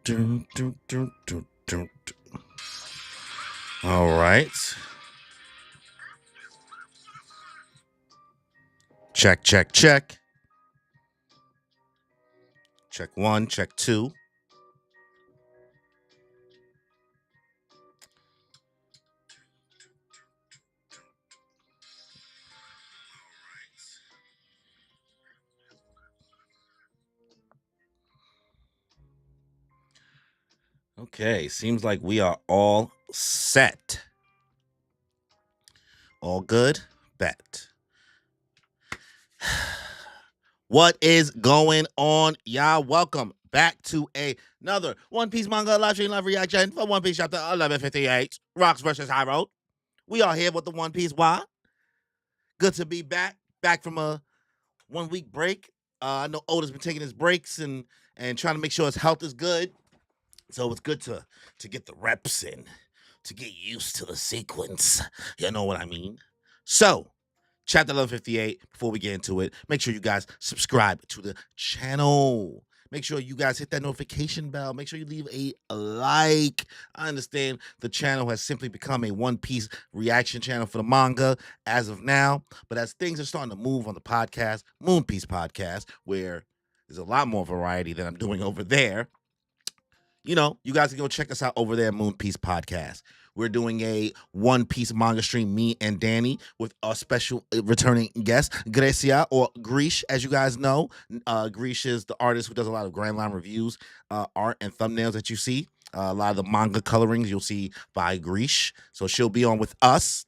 Dun, dun, dun, dun, dun, dun. All right. Check, check, check. Check one, check two. Okay, seems like we are all set. All good? Bet. What is going on, y'all? Welcome back to another One Piece manga live stream live reaction for One Piece Chapter 1158, Rocks versus HARALD. We are here with the One Piece. Why? Good to be back from a 1 week break. I know Oda's been taking his breaks and trying to make sure his health is good. So it's good to get the reps in, to get used to the sequence. You know what I mean? So, chapter 1158, before we get into it, make sure you guys subscribe to the channel. Make sure you guys hit that notification bell. Make sure you leave a like. I understand the channel has simply become a One Piece reaction channel for the manga as of now. But as things are starting to move on the podcast, Moon Piece Podcast, where there's a lot more variety than I'm doing over there, you know, you guys can go check us out over there at Moon Piece Podcast. We're doing a One Piece manga stream, me and Danny, with a special returning guest, Grecia, or Grish, as you guys know. Grish is the artist who does a lot of Grand Line reviews, art, and thumbnails that you see. A lot of the manga colorings you'll see by Grish. So she'll be on with us,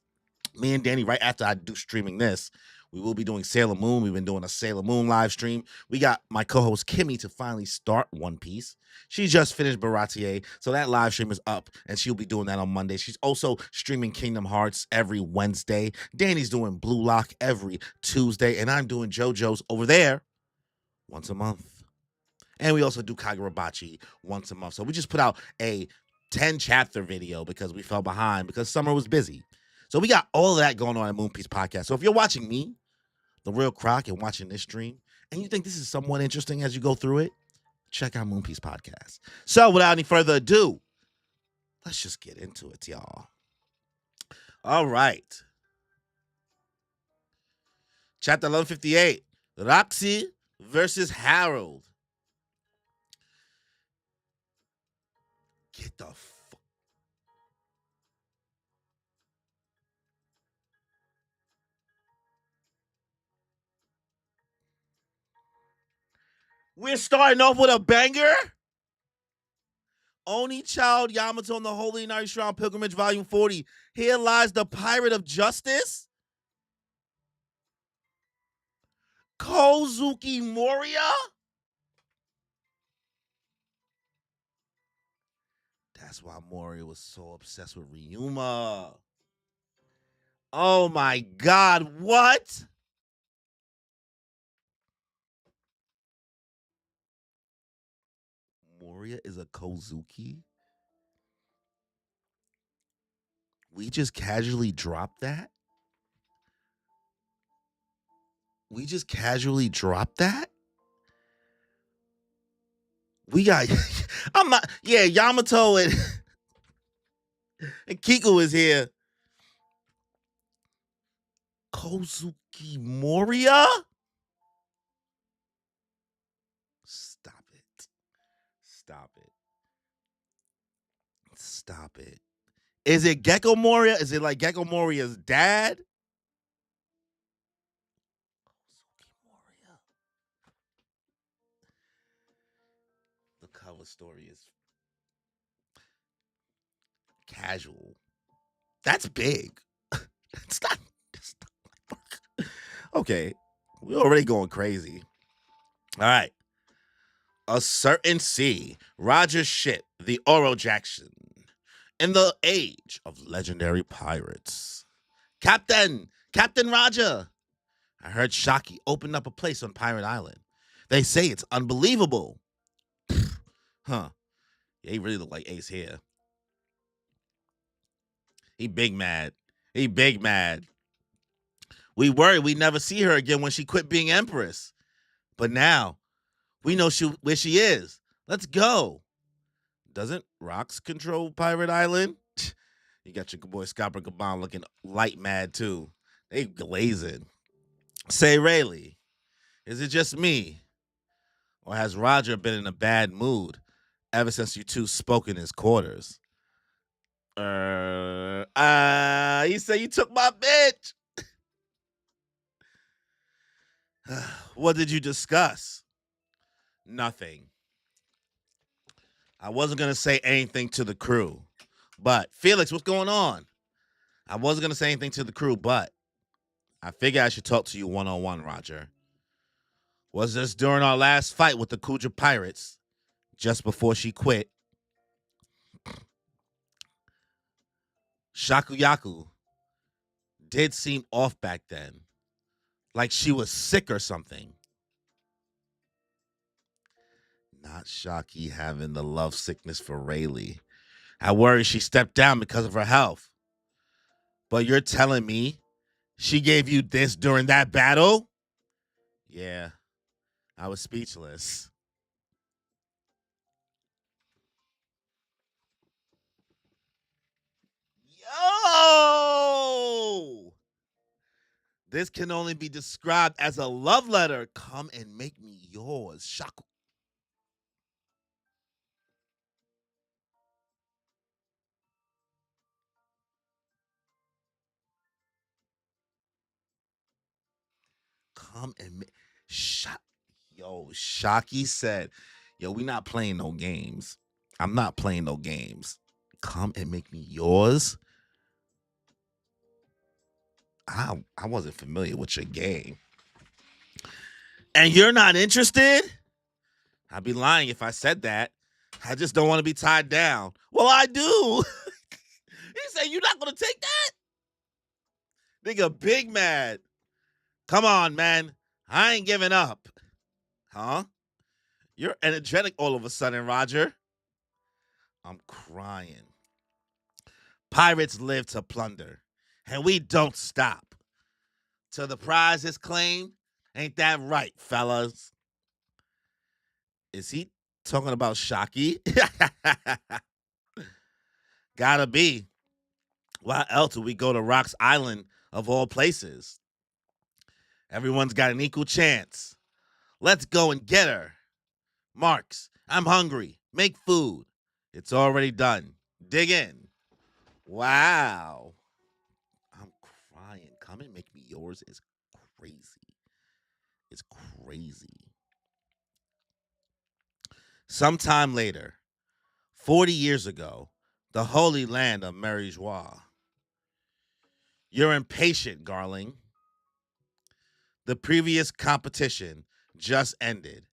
me and Danny, right after I do streaming this. We will be doing Sailor Moon. We've been doing a Sailor Moon live stream. We got my co-host Kimmy to finally start One Piece. She just finished Baratier, so that live stream is up, and she'll be doing that on Monday. She's also streaming Kingdom Hearts every Wednesday. Danny's doing Blue Lock every Tuesday, and I'm doing JoJo's over there once a month. And we also do Kagurabachi once a month. So we just put out a 10-chapter video because we fell behind because summer was busy. So we got all of that going on at Moon Piece Podcast. So if you're watching me, The Real Croc, and watching this stream, and you think this is somewhat interesting as you go through it, check out Moon Piece Podcast. So without any further ado, let's just get into it, y'all. All right. Chapter 1158, Roxy versus HARALD. Get the We're starting off with a banger. Only Child Yamato on the Holy Night Shrine Pilgrimage Volume 40. Here lies the Pirate of Justice, Kozuki Moria. That's why Moria was so obsessed with Ryuma. Oh my God, what? Moria is a Kozuki? We just casually dropped that? We just casually dropped that? We got, I'm not, yeah, Yamato and, and Kiku is here. Kozuki Moria? Stop it. Stop it. Stop it. Is it Gecko Moria? Is it like Gecko Moria's dad? Kozuki Moria. The cover story is casual. That's big. It's not. Okay, we're already going crazy. All right. A certain sea, Roger ship, the Oro Jackson, in the age of legendary pirates. Captain Roger. I heard Shaki opened up a place on Pirate Island. They say it's unbelievable. Huh. Yeah, he really look like Ace here. He big mad. He big mad. We worried we'd never see her again when she quit being Empress. But now, we know where she is. Let's go. Doesn't Rocks control Pirate Island? You got your boy Scott Gabon looking light mad too. They glazing. Say Rayleigh, is it just me? Or has Roger been in a bad mood ever since you two spoke in his quarters? He said you took my bitch. What did you discuss? Nothing. I wasn't going to say anything to the crew. But, Felix, what's going on? I wasn't going to say anything to the crew, but I figure I should talk to you one-on-one, Roger. Was this during our last fight with the Kuja Pirates, just before she quit? Shakuyaku did seem off back then, like she was sick or something. Not Shaki having the love sickness for Rayleigh. I worry she stepped down because of her health. But you're telling me she gave you this during that battle? Yeah, I was speechless. Yo! This can only be described as a love letter. Come and make me yours, Shaku. Come and make. Yo, Shaki said, yo, we not playing no games. I'm not playing no games. Come and make me yours. I wasn't familiar with your game. And you're not interested? I'd be lying if I said that. I just don't want to be tied down. Well, I do. He said, you're not going to take that? Nigga, big mad. Come on, man. I ain't giving up. Huh? You're energetic all of a sudden, Roger. I'm crying. Pirates live to plunder, and we don't stop. Till the prize is claimed. Ain't that right, fellas? Is he talking about Shaki? Gotta be. Why else would we go to Rock's Island of all places? Everyone's got an equal chance. Let's go and get her. Marks, I'm hungry. Make food. It's already done. Dig in. Wow. I'm crying. Come and make me yours is crazy. It's crazy. Sometime later, 40 years ago, the holy land of Marijois. You're impatient, Garling. The previous competition just ended.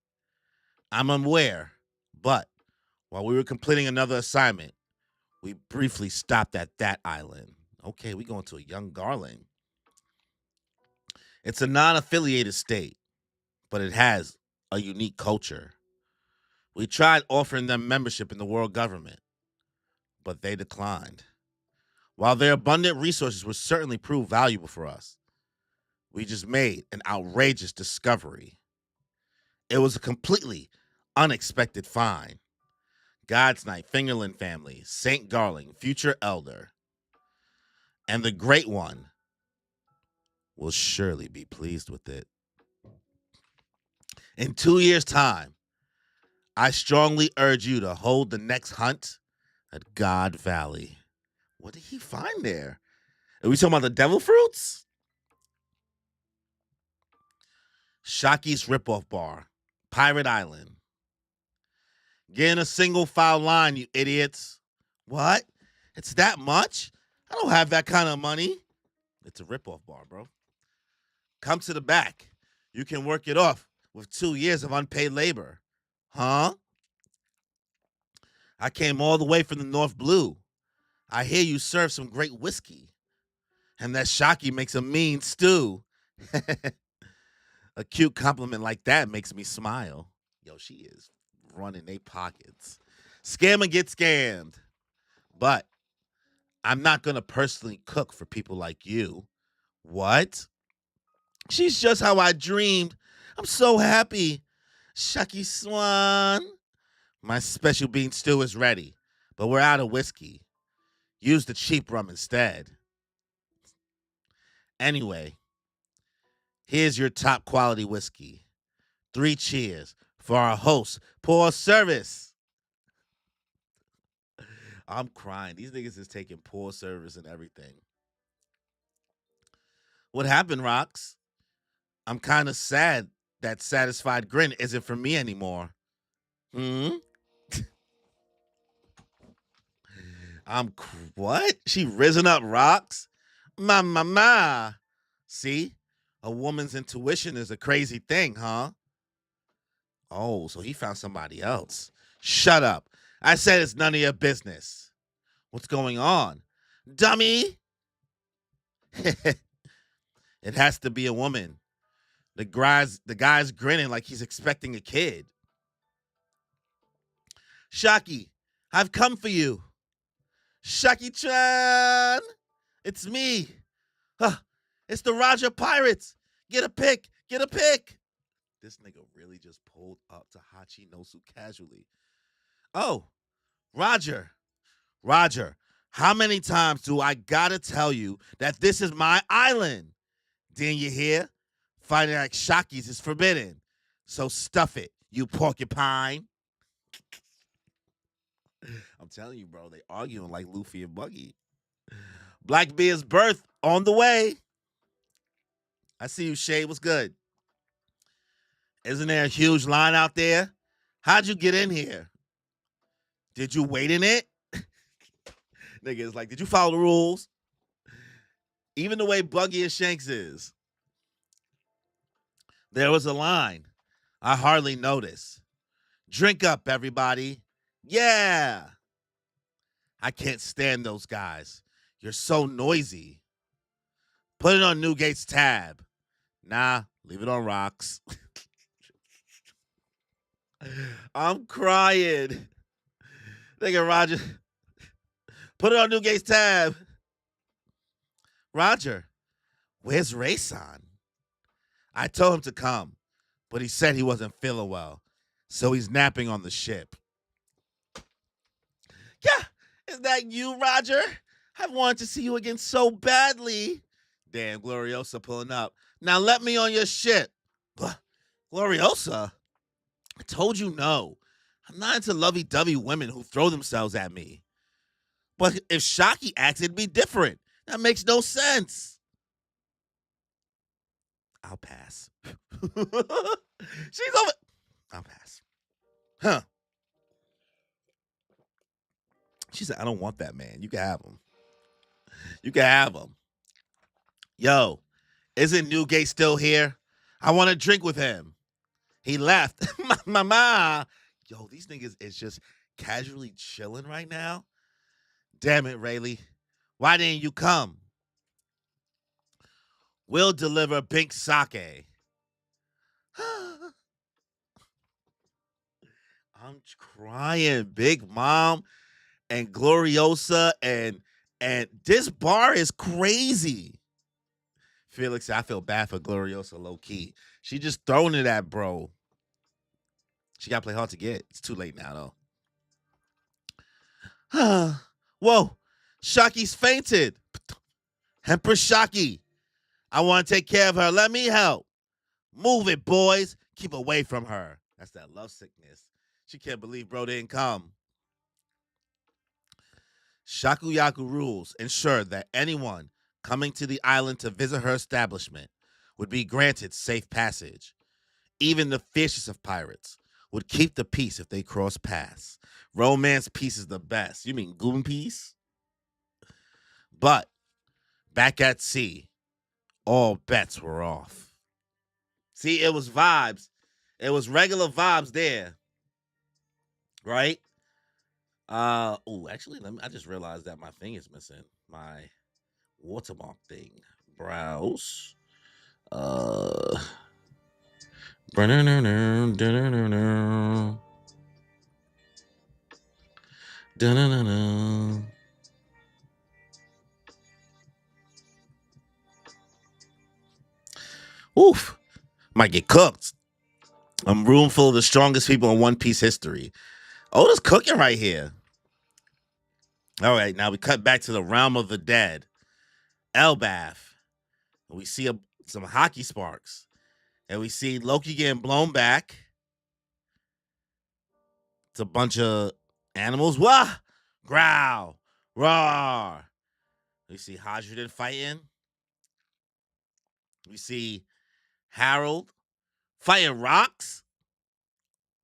I'm aware, but while we were completing another assignment, we briefly stopped at that island. Okay, we going to a young Garling. It's a non-affiliated state, but it has a unique culture. We tried offering them membership in the world government, but they declined. While their abundant resources would certainly prove valuable for us, we just made an outrageous discovery. It was a completely unexpected find. God's Night, Fingerland family, St. Garling, future elder, and the Great One will surely be pleased with it. In 2 years' time, I strongly urge you to hold the next hunt at God Valley. What did he find there? Are we talking about the devil fruits? Shaki's ripoff bar, Pirate Island. Get in a single file line, you idiots. What? It's that much? I don't have that kind of money. It's a ripoff bar, bro. Come to the back. You can work it off with 2 years of unpaid labor. Huh? I came all the way from the North Blue. I hear you serve some great whiskey. And that Shaki makes a mean stew. A cute compliment like that makes me smile. Yo, she is running they pockets. Scam and get scammed. But I'm not going to personally cook for people like you. What? She's just how I dreamed. I'm so happy. Shucky Swan. My special bean stew is ready, but we're out of whiskey. Use the cheap rum instead. Anyway, here's your top quality whiskey. 3 cheers for our host, poor service. I'm crying. These niggas is taking poor service and everything. What happened, Rocks? I'm kind of sad that satisfied grin isn't for me anymore. Hmm? What? She risen up, Rocks? Ma. See? A woman's intuition is a crazy thing, huh? Oh, so he found somebody else. Shut up. I said it's none of your business. What's going on? Dummy! It has to be a woman. The guy's grinning like he's expecting a kid. Shaki, I've come for you. Shaki-chan! It's me. Huh, it's the Roger Pirates. Get a pic. This nigga really just pulled up to Hachi Nosu casually. Oh, Roger, how many times do I gotta tell you that this is my island? Didn't you hear? Fighting like Shakis is forbidden. So stuff it, you porcupine. I'm telling you, bro, they arguing like Luffy and Buggy. Blackbeard's birth on the way. I see you, Shay. What's good? Isn't there a huge line out there? How'd you get in here? Did you wait in it? Nigga, it's like, did you follow the rules? Even the way Buggy and Shanks is. There was a line. I hardly noticed. Drink up, everybody. Yeah. I can't stand those guys. You're so noisy. Put it on Newgate's tab. Nah, leave it on Rocks. I'm crying. Nigga, Roger. Put it on Newgate's tab. Roger, where's Rayson? I told him to come, but he said he wasn't feeling well, so he's napping on the ship. Yeah, is that you, Roger? I've wanted to see you again so badly. Damn, Gloriosa pulling up. Now let me on your ship. Gloriosa? I told you no. I'm not into lovey-dovey women who throw themselves at me. But if Shaki acts, it'd be different. That makes no sense. I'll pass. She's over. I'll pass. Huh. She said, I don't want that man. You can have him. Yo, isn't Newgate still here? I want to drink with him. He left. Mama. Yo, these niggas is just casually chilling right now. Damn it, Rayleigh. Why didn't you come? We'll deliver pink sake. I'm crying. Big Mom and Gloriosa and this bar is crazy. Felix, I feel bad for Gloriosa low key. She just throwing it at bro. She got to play hard to get. It's too late now, though. Whoa. Shaki's fainted. Empress Shaki. I want to take care of her. Let me help. Move it, boys. Keep away from her. That's that love sickness. She can't believe bro didn't come. Shakuyaku rules ensure that anyone coming to the island to visit her establishment would be granted safe passage. Even the fiercest of pirates would keep the peace if they cross paths. Romance peace is the best. You mean Goon peace? But back at sea, all bets were off. See, it was vibes. It was regular vibes there. Right? Actually, I just realized that my thing is missing. My watermark thing. Browse. Oof. Might get cooked. I'm room full of the strongest people in One Piece history. Oda's cooking right here. All right, now we cut back to the realm of the dead. ELBAPH. We see some hockey sparks. And we see Loki getting blown back. It's a bunch of animals. Wah! Growl. Roar. We see Hydrogen fighting. We see HARALD fighting rocks.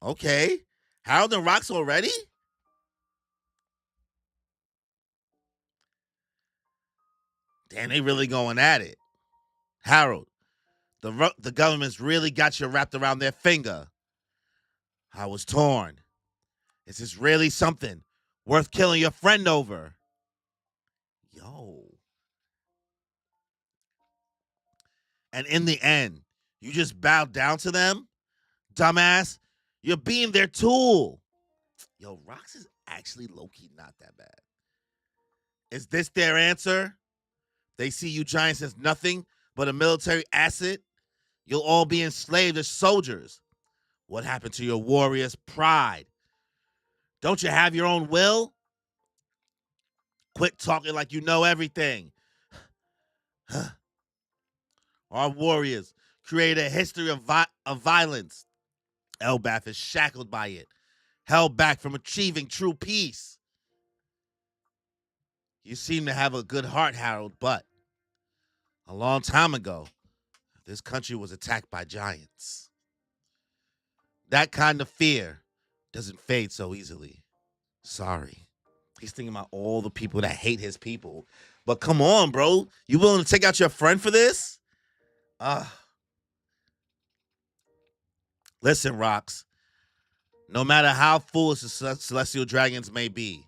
Okay. HARALD and rocks already? Damn, they really going at it. HARALD, the government's really got you wrapped around their finger. I was torn. Is this really something worth killing your friend over? Yo. And in the end, you just bowed down to them? Dumbass, you're being their tool. Yo, Rox is actually low-key not that bad. Is this their answer? They see you giants as nothing but a military asset? You'll all be enslaved as soldiers. What happened to your warrior's pride? Don't you have your own will? Quit talking like you know everything. Our warriors created a history of violence. ELBAPH is shackled by it, held back from achieving true peace. You seem to have a good heart, HARALD, but a long time ago, this country was attacked by giants. That kind of fear doesn't fade so easily. Sorry. He's thinking about all the people that hate his people. But come on, bro. You willing to take out your friend for this? Listen, Rocks. No matter how foolish the celestial dragons may be,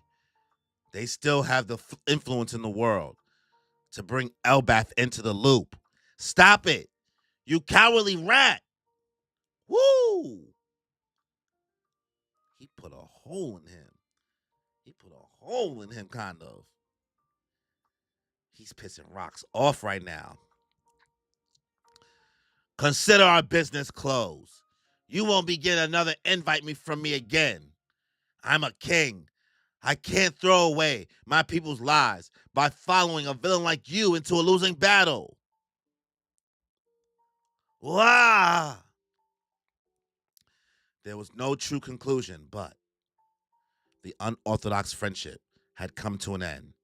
they still have the influence in the world to bring ELBAPH into the loop. Stop it. You cowardly rat. Woo! He put a hole in him. He put a hole in him, kind of. He's pissing Rocks off right now. Consider our business closed. You won't be getting another invite from me again. I'm a king. I can't throw away my people's lives by following a villain like you into a losing battle. Wow! There was no true conclusion, but the unorthodox friendship had come to an end.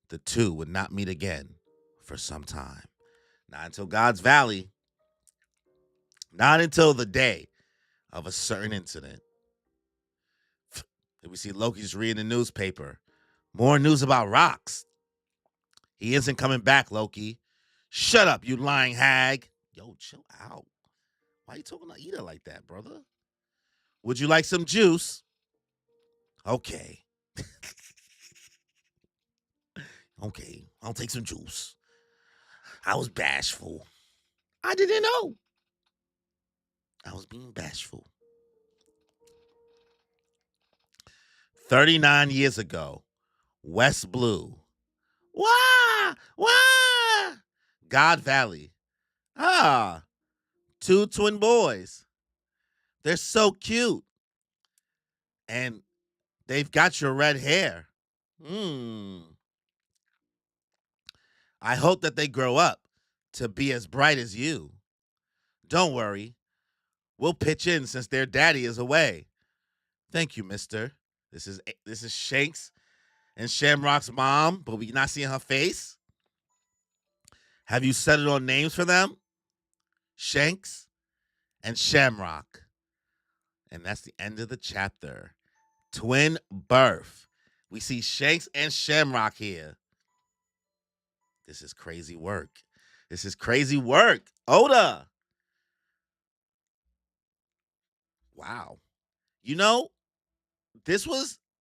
The two would not meet again for some time. Not until God's Valley. Not until the day of a certain incident. We see Loki's reading the newspaper. More news about Rocks. He isn't coming back, Loki. Shut up, you lying hag. Yo, chill out. Why you talking to Ida like that, brother? Would you like some juice? Okay. Okay, I'll take some juice. I was bashful. I didn't know. I was being bashful. 39 years ago, West Blue. Wah! Wah! God Valley. Ah, two twin boys. They're so cute. And they've got your red hair. I hope that they grow up to be as bright as you. Don't worry. We'll pitch in since their daddy is away. Thank you, mister. This is Shanks and Shamrock's mom, but we not seeing her face. Have you settled on names for them? Shanks and Shamrock. And that's the end of the chapter. Twin birth. We see Shanks and Shamrock here. This is crazy work. This is crazy work. Oda. Wow. You know,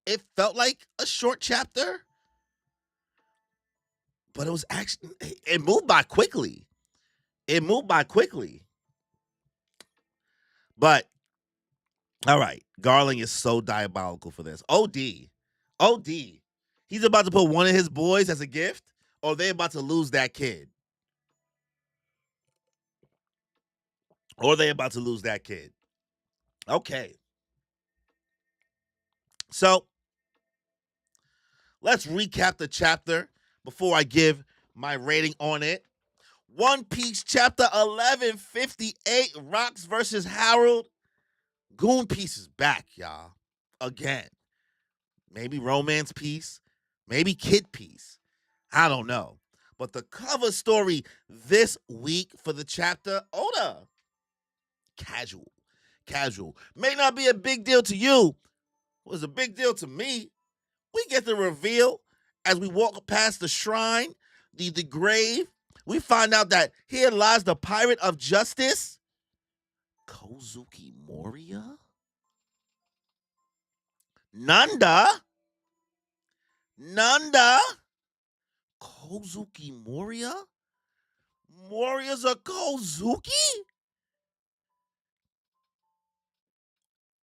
it felt like a short chapter, but it was actually, it moved by quickly. It moved by quickly. But, all right, Garling is so diabolical for this. OD. OD. He's about to put one of his boys as a gift, or they're about to lose that kid. Or they about to lose that kid. Okay. So let's recap the chapter before I give my rating on it. One Piece chapter 1158, Rocks versus Harold. Goon Piece is back, y'all. Again. Maybe Romance Piece, maybe Kid Piece. I don't know. But the cover story this week for the chapter, Oda. Casual. Casual. May not be a big deal to you. It was a big deal to me. We get the reveal as we walk past the shrine, the grave. We find out that here lies the pirate of justice, Kozuki Moria. Nanda. Kozuki Moria? Moria's a Kozuki?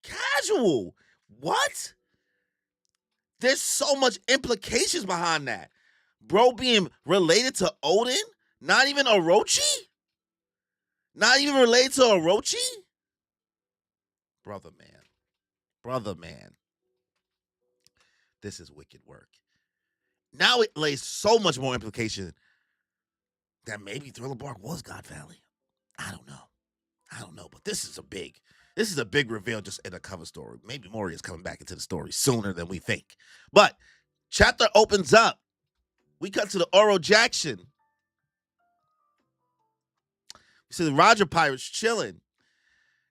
Casual. What? There's so much implications behind that. Bro being related to Odin? Not even Orochi? Not even related to Orochi? Brother man. This is wicked work. Now it lays so much more implication that maybe Thriller Bark was God Valley. I don't know, but this is a big reveal just in a cover story. Maybe Moria's coming back into the story sooner than we think. But chapter opens up. We cut to the Oro Jackson. We see the Roger pirates chilling.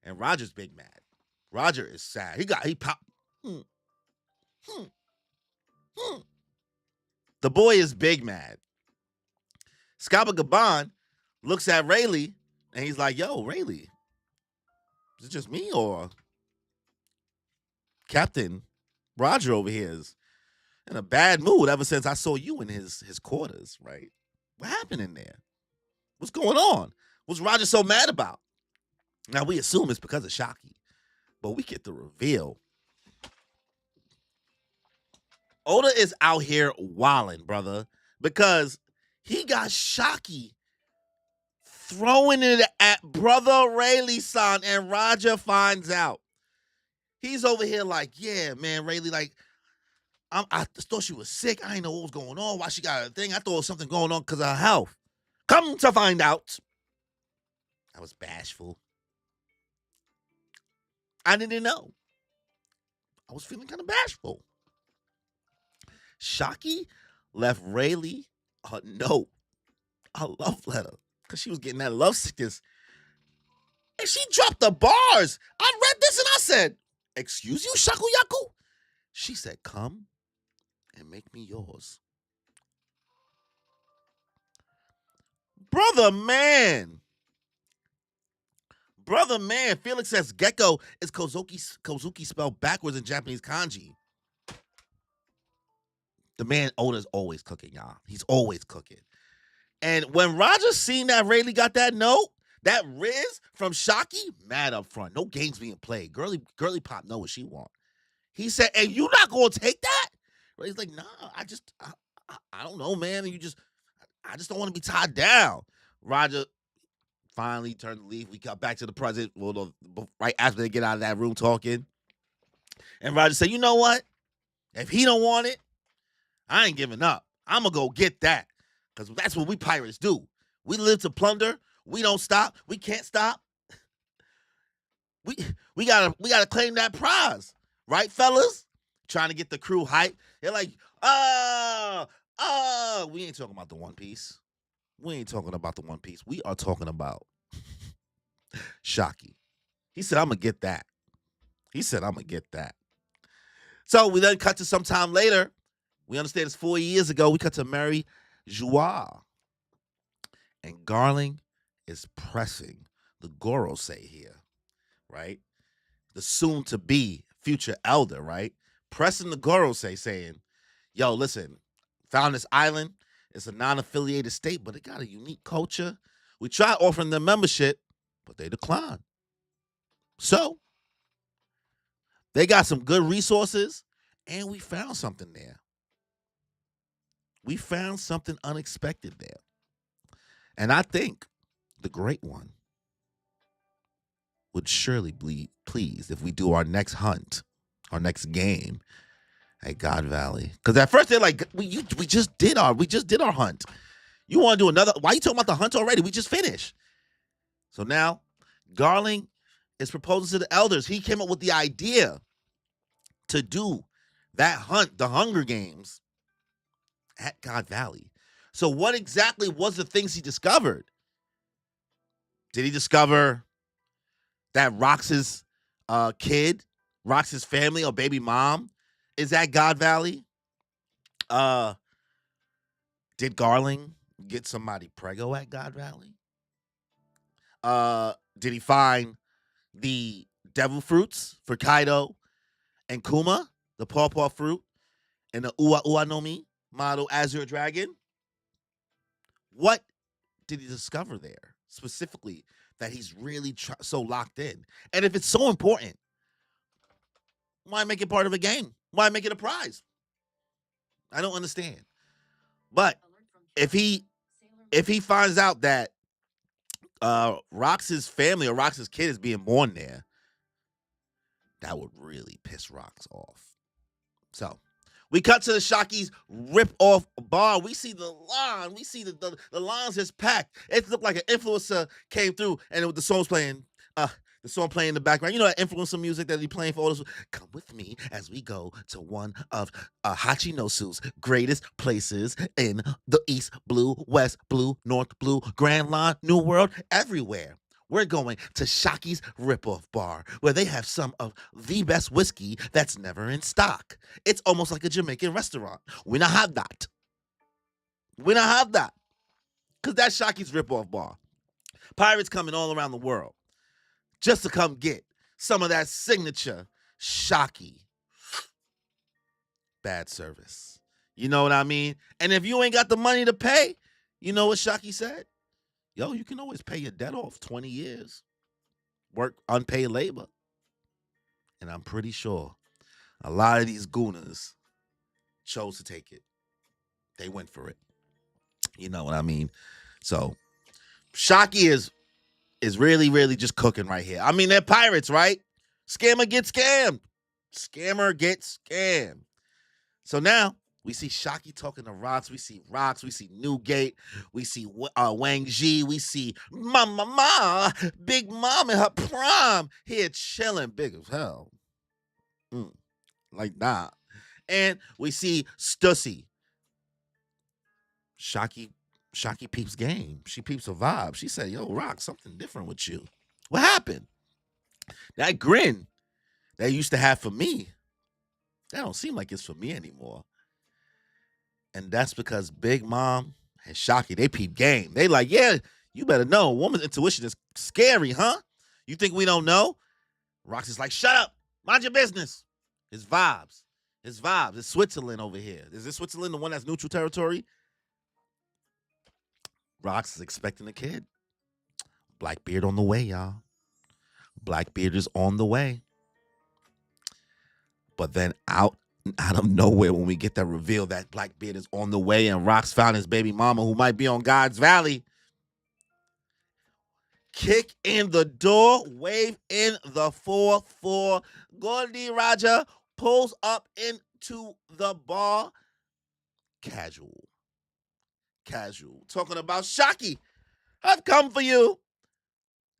And Roger's big mad. Roger is sad. He popped. The boy is big mad. Scabba Gaban looks at Rayleigh and he's like, yo, Rayleigh, is it just me or Captain Roger over here is in a bad mood ever since I saw you in his quarters, right? What happened in there? What's going on? What's Roger so mad about? Now, we assume it's because of Shocky, but we get the reveal. Oda is out here wilding, brother, because he got Shocky throwing it at brother Rayleigh-san, and Roger finds out. He's over here like, yeah, man, Rayleigh, like, I thought she was sick. I didn't know what was going on, why she got a thing. I thought it was something going on because of her health. Come to find out, I was bashful. I didn't know. I was feeling kind of bashful. Shocky left Rayleigh a note, a love letter, because she was getting that love sickness. And she dropped the bars. I read this and I said, excuse you, Shakuyaku? She said, come and make me yours. Brother man. Felix says gecko is Kozuki spelled backwards in Japanese kanji. The man Oda's always cooking, y'all. He's always cooking. And when Roger seen that Rayleigh got that note, that Riz from Shocky, mad up front. No games being played. Girly Pop know what she want. He said, and you not going to take that? Rayleigh's like, nah, I don't know, man. I just don't want to be tied down. Roger finally turned the leaf. We got back to the present. Well, right after they get out of that room talking. And Roger said, you know what? If he don't want it, I ain't giving up. I'm going to go get that. Because that's what we pirates do. We live to plunder. We don't stop. We can't stop. We gotta claim that prize. Right, fellas? Trying to get the crew hype. They're like, we ain't talking about the One Piece. We are talking about Shocky. He said, I'm going to get that. So we then cut to some time later. We understand it's 4 years ago. We cut to Mary Joie. And Garling is pressing the Gorosei here, right? The soon-to-be future elder, right? Pressing the Gorosei saying, yo, listen, found this island. It's a non-affiliated state, but it got a unique culture. We tried offering them membership, but they declined. So, they got some good resources, and we found something there. We found something unexpected there. And I think the Great One would surely be pleased if we do our next hunt our next game at God Valley. Because at first they're like, we just did our hunt. You want to do another? Why are you talking about the hunt already? We just finished. So now Garling is proposing to the elders. He came up with the idea to do that hunt, the Hunger Games, at God Valley. So what exactly was the things he discovered? Did he discover that Rox's kid, Rox's family or baby mom is at God Valley? Did Garling get somebody preggo at God Valley? Did he find the devil fruits for Kaido and Kuma, the pawpaw fruit, and the Ua Ua no Mi model Azure Dragon? What did he discover there specifically that he's really so locked in? And if it's so important, why make it part of a game? Why make it a prize? I don't understand. But if he finds out that Rox's family or Rox's kid is being born there, that would really piss Rox off. So we cut to the Shockies rip-off bar. We see the line. We see the lines is packed. It looked like an influencer came through and the song's playing. The song playing in the background. You know that influencer music that he playing for all this? Come with me as we go to one of Hachinosu's greatest places in the East Blue, West Blue, North Blue, Grand Line, New World, everywhere. We're going to Shocky's Ripoff Bar, where they have some of the best whiskey that's never in stock. It's almost like a Jamaican restaurant. We don't have that. Because that's Shocky's Ripoff Bar. Pirates coming all around the world just to come get some of that signature Shocky. Bad service. You know what I mean? And if you ain't got the money to pay, you know what Shocky said? Yo, you can always pay your debt off 20 years. Work unpaid labor. And I'm pretty sure a lot of these gooners chose to take it. They went for it. You know what I mean? So Shocky is really, really just cooking right here. I mean, they're pirates, right? Scammer gets scammed. So now we see Shocky talking to Rox. We see Rox. We see Newgate. We see Wang Ji. We see Mama, Big Mom in her prime here chilling, big as hell. Like that. And we see Stussy. Shocky peeps game. She peeps a vibe. She said, yo, Rox, something different with you. What happened? That grin that you used to have for me, that don't seem like it's for me anymore. And that's because Big Mom and Shocky, they peep game. They like, yeah, you better know. Woman's intuition is scary, huh? You think we don't know? Rox is like, shut up. Mind your business. It's vibes. It's Switzerland over here. Is this Switzerland, the one that's neutral territory? Rox is expecting a kid. Blackbeard on the way, y'all. Blackbeard is on the way. But then out of nowhere, when we get that reveal that Blackbeard is on the way and Rox found his baby mama who might be on God's Valley, kick in the door, wave in the 4-4. Goldie Raja pulls up into the bar. Casual. Talking about Shocky. I've come for you.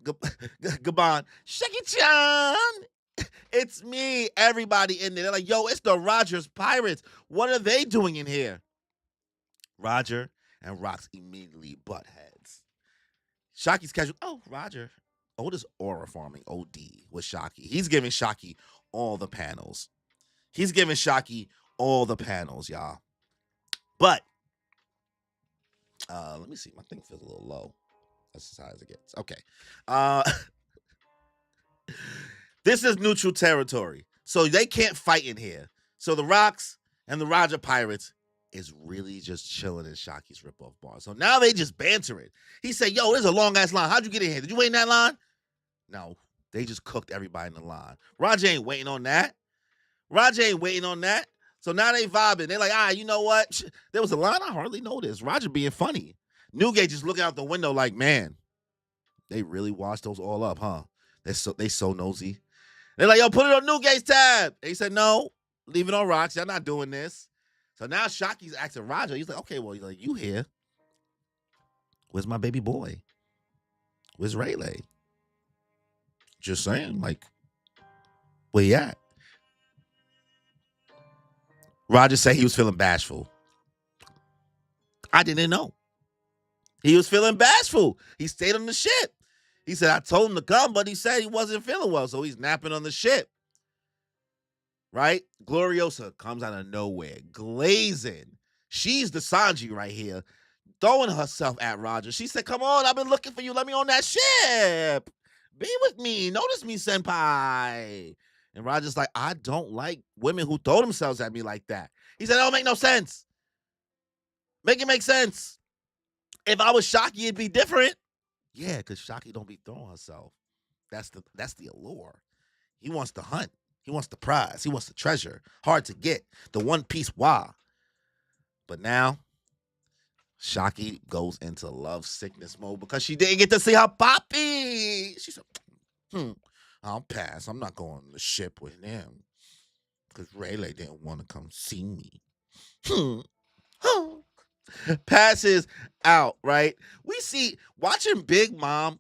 Gabon. Shocky-chan. It's me. Everybody in there. They're like, yo, it's the Rogers Pirates. What are they doing in here? Roger and Rox immediately butt heads. Shocky's casual. Oh, Roger. Otis aura farming OD with Shocky. He's giving Shocky all the panels. Y'all. But let me see. My thing feels a little low. That's as high as it gets. Okay. This is neutral territory. So they can't fight in here. So the Rox and the Roger Pirates is really just chilling in Shocky's ripoff bar. So now they just banter it. He said, yo, there's a long-ass line. How'd you get in here? Did you wait in that line? No. They just cooked everybody in the line. Roger ain't waiting on that. So now they vibing. They're like, you know what? There was a line I hardly noticed. Roger being funny. Newgate just looking out the window like, man, they really washed those all up, huh? They so nosy. They're like, yo, put it on Newgate's tab. And he said, no, leave it on Rocks. Y'all not doing this. So now Shocky's asking Roger. He's like, okay, well, he's like, you here. Where's my baby boy? Where's Rayleigh? Just saying, like, where you at? Roger said he was feeling bashful. I didn't know. He was feeling bashful. He stayed on the ship. He said, I told him to come, but he said he wasn't feeling well, so he's napping on the ship. Right? Gloriosa comes out of nowhere, glazing. She's the Sanji right here, throwing herself at Roger. She said, come on, I've been looking for you. Let me on that ship. Be with me. Notice me, senpai. And Roger's like, I don't like women who throw themselves at me like that. He said, that don't make no sense. Make it make sense. If I was Shocky, it'd be different. Yeah, because Shocky don't be throwing herself. That's the allure. He wants the hunt. He wants the prize. He wants the treasure. Hard to get. The one piece wah. But now, Shocky goes into love sickness mode because she didn't get to see her poppy. She said, I'll pass. I'm not going on the ship with him because Rayleigh didn't want to come see me. Passes out, right? We see, watching Big Mom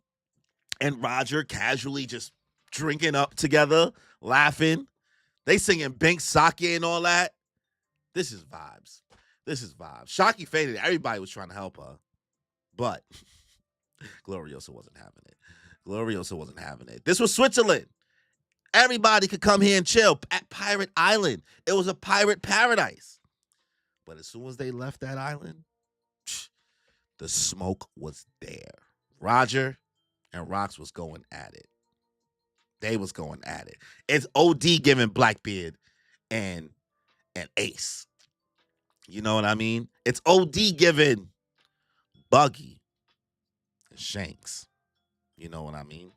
and Roger casually just drinking up together, laughing. They singing Bink Sake and all that. This is vibes. This is vibes. Shocky faded. Everybody was trying to help her. But Gloriosa wasn't having it. Gloriosa wasn't having it. This was Switzerland. Everybody could come here and chill at Pirate Island. It was a pirate paradise. But as soon as they left that island, the smoke was there. Roger and Rocks was going at it. They was going at it. It's OD giving Blackbeard and Ace. You know what I mean? It's OD giving Buggy and Shanks. You know what I mean?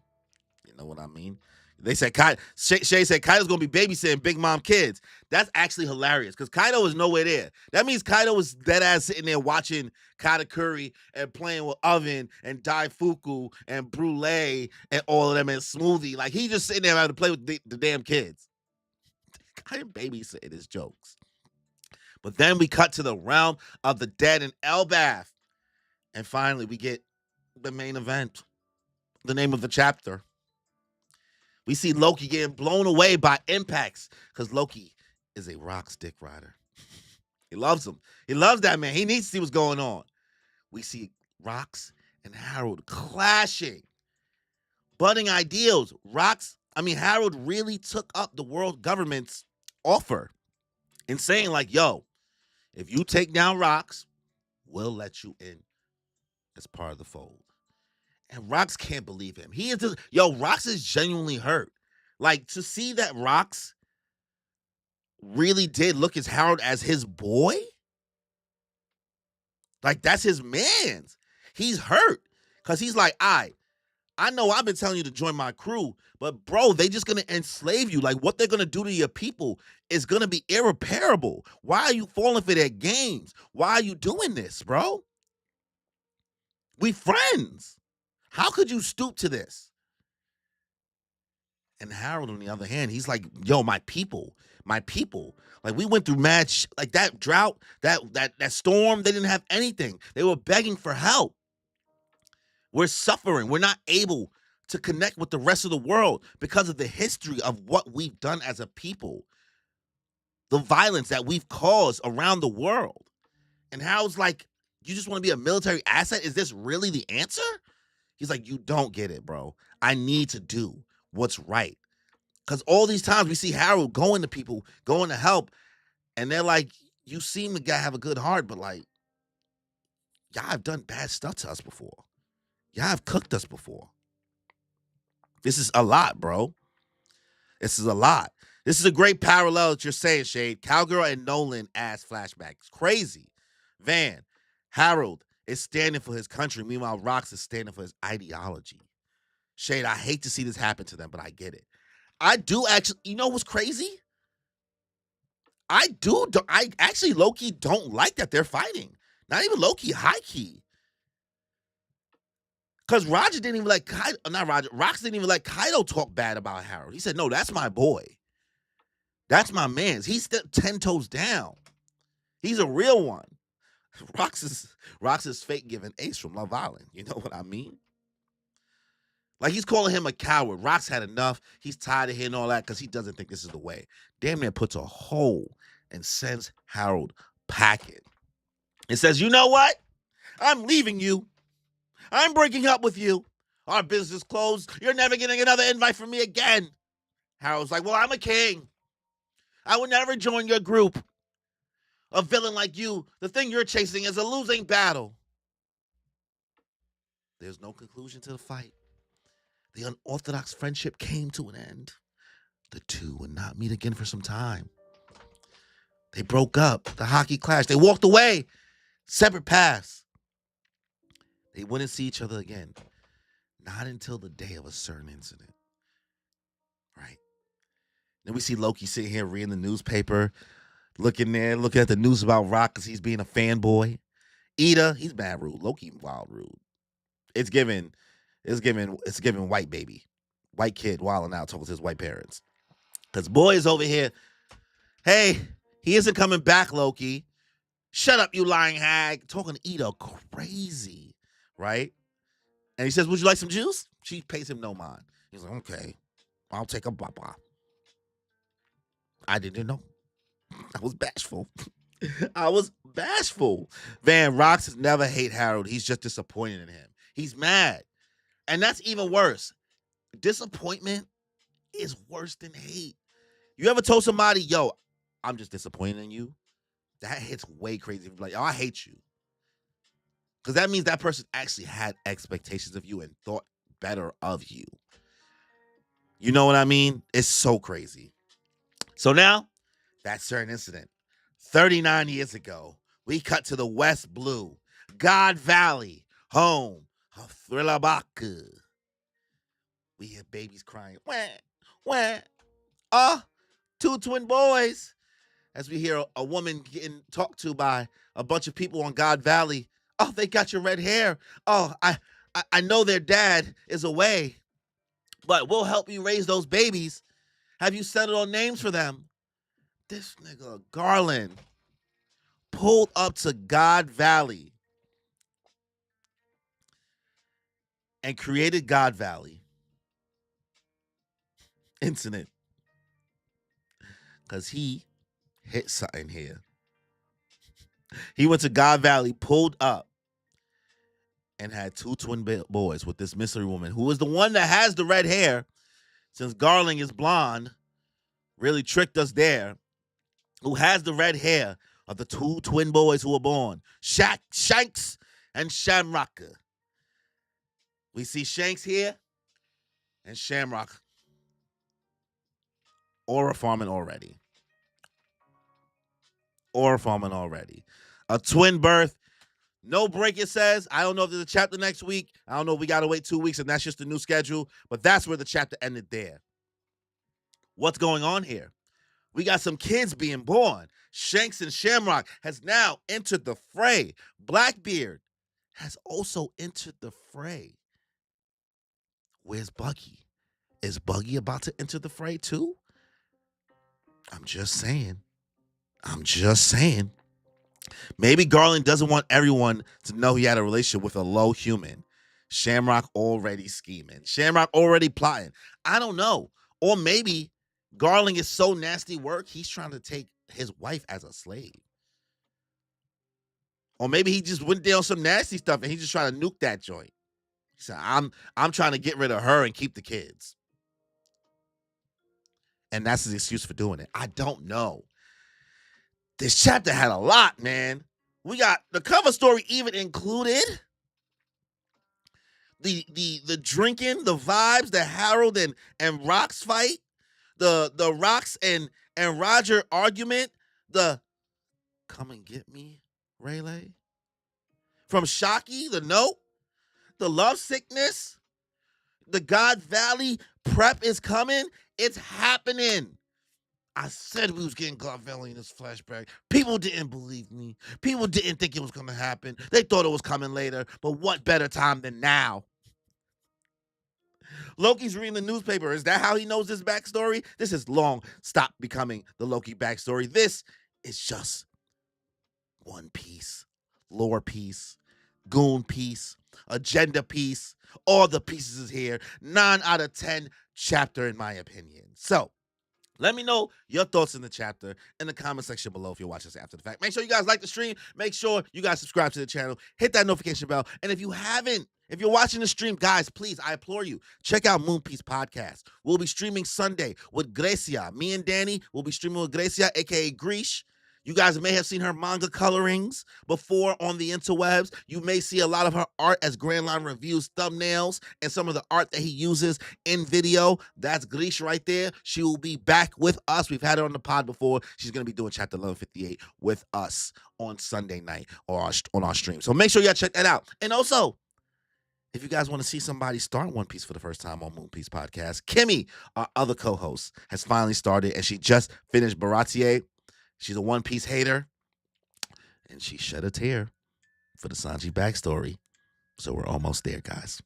You know what I mean? They said Shay said Kaido's gonna be babysitting Big Mom kids. That's actually hilarious because Kaido is nowhere there. That means Kaido was dead ass sitting there watching Katakuri and playing with Oven and Daifuku and Brulee and all of them and Smoothie. Like he just sitting there having to play with the damn kids. Kaido babysitting his jokes. But then we cut to the realm of the dead in ELBAPH. And finally we get the main event. The name of the chapter. We see Loki getting blown away by impacts because Loki is a Rocks dick rider. He loves him. He loves that man. He needs to see what's going on. We see Rocks and HARALD clashing. Budding ideals. HARALD really took up the world government's offer and saying like, yo, if you take down Rocks, we'll let you in as part of the fold. And Rocks can't believe him. He is just, Rocks is genuinely hurt. Like, to see that Rocks really did look at HARALD as his boy? Like, that's his man's. He's hurt. Because he's like, I know I've been telling you to join my crew, but bro, they just gonna enslave you. Like, what they're gonna do to your people is gonna be irreparable. Why are you falling for their games? Why are you doing this, bro? We friends. How could you stoop to this? And HARALD, on the other hand, he's like, yo, my people. Like, we went through like that drought, that storm, they didn't have anything. They were begging for help. We're suffering. We're not able to connect with the rest of the world because of the history of what we've done as a people. The violence that we've caused around the world. And HARALD's like, you just want to be a military asset? Is this really the answer? He's like, you don't get it, bro. I need to do what's right. Because all these times we see HARALD going to people, going to help, and they're like, you seem to have a good heart, but like, y'all have done bad stuff to us before. Y'all have cooked us before. This is a lot, bro. This is a lot. This is a great parallel that you're saying, Shade. Cowgirl and Nolan ass flashbacks. Crazy. Van, HARALD is standing for his country. Meanwhile, Rocks is standing for his ideology. Shade, I hate to see this happen to them, but I get it. I do actually, you know what's crazy? I actually low-key don't like that they're fighting. Not even low-key, high-key. Because Roger didn't even let Kaido, not Roger, Rox didn't even let Kaido talk bad about Harold. He said, no, that's my boy. That's my man's. He's still 10 toes down. He's a real one. Rox is fake giving Ace from Love Island. You know what I mean? Like, he's calling him a coward. Rox had enough. He's tired of hearing all that because he doesn't think this is the way. Damn near puts a hole and sends Harold packing. It says, you know what? I'm leaving you. I'm breaking up with you. Our business closed. You're never getting another invite from me again. Harold's like, well, I'm a king. I would never join your group. A villain like you, the thing you're chasing is a losing battle. There's no conclusion to the fight. The unorthodox friendship came to an end. The two would not meet again for some time. They broke up. The hockey clash. They walked away. Separate paths. They wouldn't see each other again. Not until the day of a certain incident. Right. Then we see Loki sitting here reading the newspaper, looking at the news about Rock because he's being a fanboy. Ida, he's mad rude. Loki, wild rude. It's giving white baby. White kid wilding out towards his white parents. Because boy is over here, hey, he isn't coming back, Loki. Shut up, you lying hag. Talking to Ida crazy, right? And he says, would you like some juice? She pays him no mind. He's like, okay, I'll take a baba. I didn't know. I was bashful. Van Rox has never hate Harold. He's just disappointed in him. He's mad. And that's even worse. Disappointment is worse than hate. You ever told somebody, yo, I'm just disappointed in you? That hits way crazy. Like, oh, I hate you. Because that means that person actually had expectations of you and thought better of you. You know what I mean? It's so crazy. So now, that certain incident. 39 years ago, we cut to the West Blue, God Valley, home of Thrillabaku. We hear babies crying, wah, wah. Two twin boys. As we hear a woman getting talked to by a bunch of people on God Valley. Oh, they got your red hair. Oh, I know their dad is away, but we'll help you raise those babies. Have you settled on names for them? This nigga Garland pulled up to God Valley and created God Valley incident because he hit something here. He went to God Valley, pulled up, and had two twin boys with this mystery woman who is the one that has the red hair, since Garland is blonde, really tricked us there, who has the red hair of the two twin boys who were born, Shanks and Shamrock. We see Shanks here and Shamrock aura farming already. A twin birth. No break, it says. I don't know if there's a chapter next week. I don't know if we got to wait 2 weeks and that's just the new schedule. But that's where the chapter ended there. What's going on here? We got some kids being born. Shanks and Shamrock has now entered the fray. Blackbeard has also entered the fray. Where's Buggy? Is Buggy about to enter the fray too? I'm just saying. Maybe Garland doesn't want everyone to know he had a relationship with a low human. Shamrock already scheming. Shamrock already plotting. I don't know. Or maybe Garland is so nasty work, he's trying to take his wife as a slave. Or maybe he just went down some nasty stuff and he's just trying to nuke that joint. He said, I'm trying to get rid of her and keep the kids. And that's his excuse for doing it. I don't know. This chapter had a lot, man. We got the cover story even included the drinking, the vibes, the Harold and Rox fight, the Rox and Roger argument, the come and get me, Rayleigh. From Shockey, the note, the love sickness, the God Valley prep is coming. It's happening. I said we was getting God Valley in this flashback. People didn't believe me. People didn't think it was going to happen. They thought it was coming later. But what better time than now? Loki's reading the newspaper. Is that how he knows this backstory? This is long. Stop becoming the Loki backstory. This is just One Piece, lore piece, goon piece, agenda piece. All the pieces is here. 9 out of 10 chapter, in my opinion. So, let me know your thoughts in the chapter in the comment section below if you're watching this after the fact. Make sure you guys like the stream. Make sure you guys subscribe to the channel. Hit that notification bell. And if you're watching the stream, guys, please, I implore you, check out Moon Piece Podcast. We'll be streaming Sunday with Gracia. Me and Danny will be streaming with Gracia, a.k.a. Greesh. You guys may have seen her manga colorings before on the interwebs. You may see a lot of her art as Grand Line reviews thumbnails and some of the art that he uses in video. That's Grish right there. She will be back with us. We've had her on the pod before. She's going to be doing chapter 1158 with us on Sunday night or on our stream. So make sure y'all check that out. And also, if you guys want to see somebody start One Piece for the first time on Moon Piece Podcast, Kimmy, our other co-host, has finally started, and she just finished Baratier. She's a One Piece hater, and she shed a tear for the Sanji backstory. So we're almost there, guys.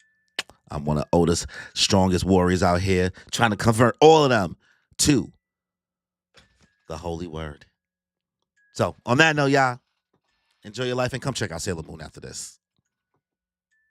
I'm one of Oda's strongest warriors out here, trying to convert all of them to the holy word. So on that note, y'all, enjoy your life and come check out Sailor Moon after this.